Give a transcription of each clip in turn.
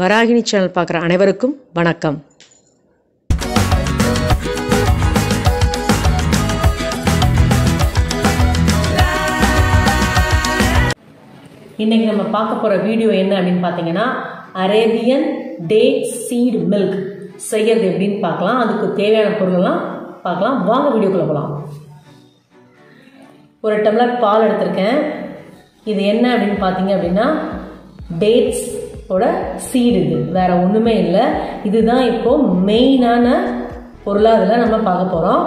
Varahini channel பார்க்குற அனைவருக்கும் வணக்கம். இன்றைக்கி நம்ம பார்க்க போகிற வீடியோ என்ன அப்படின்னு பார்த்தீங்கன்னா, அரேபியன் டேட் சீட் மில்க் செய்யறது எப்படின்னு பார்க்கலாம். அதுக்கு தேவையான பொருளெல்லாம் பார்க்கலாம். வாங்க வீடியோக்குள்ளே போகலாம். ஒரு டம்ளர் பால் எடுத்திருக்கேன். இது என்ன அப்படின்னு பார்த்தீங்க அப்படின்னா, டேட்ஸ் ஓட சீடு. இது வேறு ஒன்றுமே இல்லை. இதுதான் இப்போது மெயினான பொருளாக அதில் நம்ம பார்க்க போகிறோம்.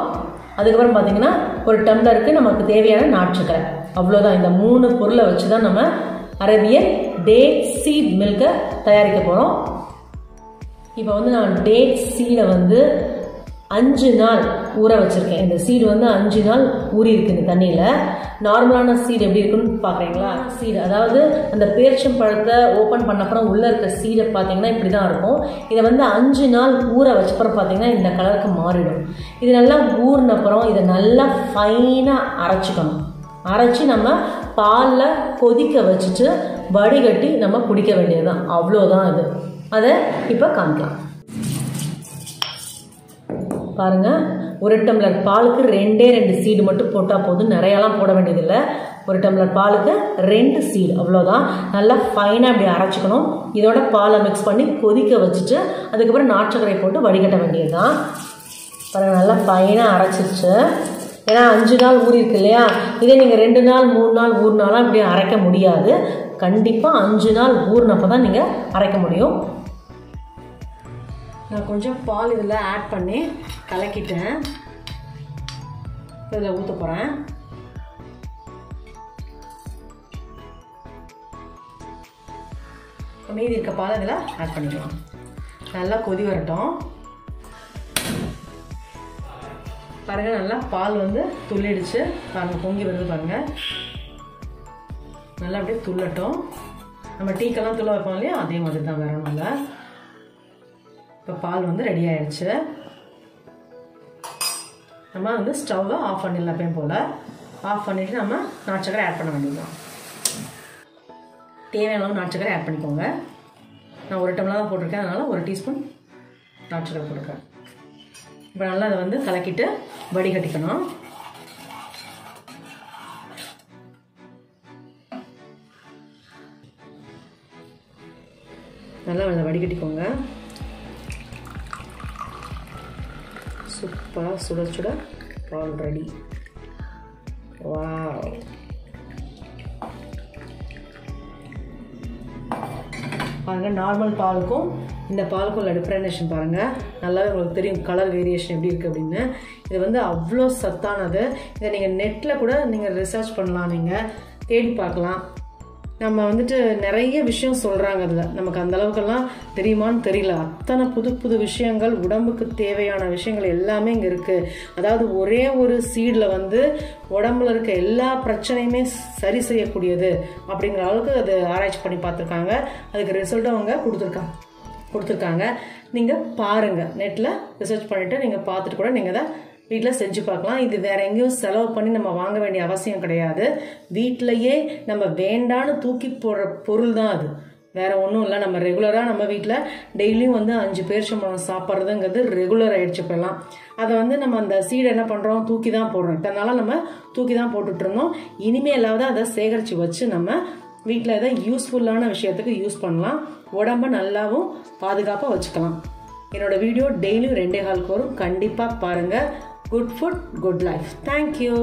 அதுக்கப்புறம் பார்த்தீங்கன்னா, ஒரு டம்ளருக்கு நமக்கு தேவையான நாட்டுச்சக்கரை, அவ்வளோதான். இந்த 3 பொருளை வச்சு தான் நம்ம அரேபியன் டேட் சீட் மில்கை தயாரிக்க போகிறோம். இப்போ நான் டேட் சீடை 5 நாள் ஊற வச்சுருக்கேன். இந்த சீடு 5 நாள் ஊறி இருக்கு இந்த தண்ணியில். நார்மலான சீடு எப்படி இருக்குன்னு பார்க்குறீங்களா? சீடு, அதாவது அந்த பேரிச்சம் பழத்தை ஓப்பன் பண்ண அப்புறம் உள்ளே இருக்க சீடை பார்த்தீங்கன்னா இப்படி தான் இருக்கும். இதை 5 நாள் ஊற வச்சப்பறம் பார்த்தீங்கன்னா இந்த கலருக்கு மாறிடும். இது நல்லா ஊறின அப்புறம் இதை நல்லா ஃபைனாக அரைச்சிக்கணும். அரைச்சி நம்ம பாலில் கொதிக்க வச்சுட்டு வடிகட்டி நம்ம குடிக்க வேண்டியது தான். அவ்வளோதான் இது. அதை இப்போ காமிக்கலாம். பாருங்கள், ஒரு டம்ளர் பாலுக்கு 2 சீடு மட்டும் போட்டால் போதும். நிறையாலாம் போட வேண்டியதில்லை. ஒரு டம்ளர் பாலுக்கு 2 சீடு, அவ்வளோதான். நல்லா ஃபைனாக இப்படி அரைச்சிக்கணும். இதோட பாலை மிக்ஸ் பண்ணி கொதிக்க வச்சுட்டு அதுக்கப்புறம் நாட்டுச்சக்கரை போட்டு வடிகட்ட வேண்டியது தான். பாருங்கள், நல்லா ஃபைனாக அரைச்சிருச்சு. ஏன்னா 5 நாள் ஊறி இருக்கு இல்லையா? இதே நீங்கள் 2 நாள் 3 நாள் ஊறினாலாம் இப்படி அரைக்க முடியாது. கண்டிப்பாக 5 நாள் ஊறினப்போ தான் நீங்கள் அரைக்க முடியும். நான் கொஞ்சம் பால் இதில் ஆட் பண்ணி கலக்கிட்டேன். இதில் ஊற்ற போகிறேன். மீதி இருக்க பால் இதில் ஆட் பண்ணிக்கலாம். நல்லா கொதி வரட்டும். பாருங்கள், நல்லா பால் துள்ளிடுச்சு. பாருங்கள், பொங்கி வருது பாருங்கள். நல்லா அப்படியே துள்ளட்டும். நம்ம டீக்கெல்லாம் துள்ள வைப்போம் இல்லையா, அதே மாதிரி தான் வரணும். இல்லை, இப்போ பால் ரெடி ஆயிடுச்சு. நம்ம ஸ்டவ்வை ஆஃப் பண்ணிடலாம். எப்பயும் போல் ஆஃப் பண்ணிவிட்டு நம்ம நாட்டுச்சக்கரை ஆட் பண்ண வேண்டியதுதான். தேவையான அளவு நாட்டுச்சக்கரை ஆட் பண்ணிக்கோங்க. நான் 1 டம்ளர் தான் போட்டிருக்கேன், அதனால் 1 டீஸ்பூன் நாட்டுச்சக்கரை போட்டிருக்கேன். இப்போ நல்லா அதை கலக்கிட்டு வடிகட்டிக்கணும். நல்லா வடிகட்டிக்கோங்க. சூப்பராக சுட சுட பால் ரெடி. வாவ்! பாருங்கள், நார்மல் பாலுக்கும் இந்த பாலுக்கும் உள்ள டிஃப்ரெண்டேஷன் பாருங்கள். நல்லாவே உங்களுக்கு தெரியும் கலர் வேரியேஷன் எப்படி இருக்குது அப்படின்னு. இது அவ்வளோ சத்தானது. இதை நீங்கள் நெட்டில் கூட நீங்கள் ரிசர்ச் பண்ணலாம், நீங்கள் தேடி பார்க்கலாம். நம்ம நிறைய விஷயம் சொல்கிறாங்க அதில். நமக்கு அந்த அளவுக்கெல்லாம் தெரியுமான்னு தெரியல. அத்தனை புது புது விஷயங்கள், உடம்புக்கு தேவையான விஷயங்கள் எல்லாமே இங்கே இருக்குது. அதாவது ஒரே ஒரு சீடில் உடம்புல இருக்க எல்லா பிரச்சனையுமே சரி செய்யக்கூடியது அப்படிங்கிற அளவுக்கு அது ஆராய்ச்சி பண்ணி பார்த்துருக்காங்க. அதுக்கு ரிசல்ட்டும் அவங்க கொடுத்துருக்காங்க. நீங்கள் பாருங்கள், நெட்டில் ரிசர்ச் பண்ணிவிட்டு நீங்கள் பார்த்துட்டு கூட நீங்கள் அதை வீட்டில் செஞ்சு பார்க்கலாம். இது வேற எங்கேயும் செலவு பண்ணி நம்ம வாங்க வேண்டிய அவசியம் கிடையாது. வீட்டிலையே நம்ம வேண்டான்னு தூக்கி போடுற பொருள் தான் அது. வேற ஒன்றும் இல்லை. நம்ம ரெகுலராக நம்ம வீட்டில் டெய்லியும் 5 பேரிச்சம்பழம் சாப்பிட்றதுங்கிறது ரெகுலர் ஆகிடுச்சு இப்போலாம். அதை நம்ம அந்த சீடை என்ன பண்ணுறோம், தூக்கி தான் போடுறோம். இதனால நம்ம தூக்கி தான் போட்டுட்டு இருந்தோம். இனிமேலாவது அதை சேகரித்து வச்சு நம்ம வீட்டில் எதை யூஸ்ஃபுல்லான விஷயத்துக்கு யூஸ் பண்ணலாம். உடம்பை நல்லாவும் பாதுகாப்பாக வச்சுக்கலாம். என்னோட வீடியோ டெய்லியும் 2:15 வரும். கண்டிப்பாக பாருங்கள். Good food, good life. Thank you.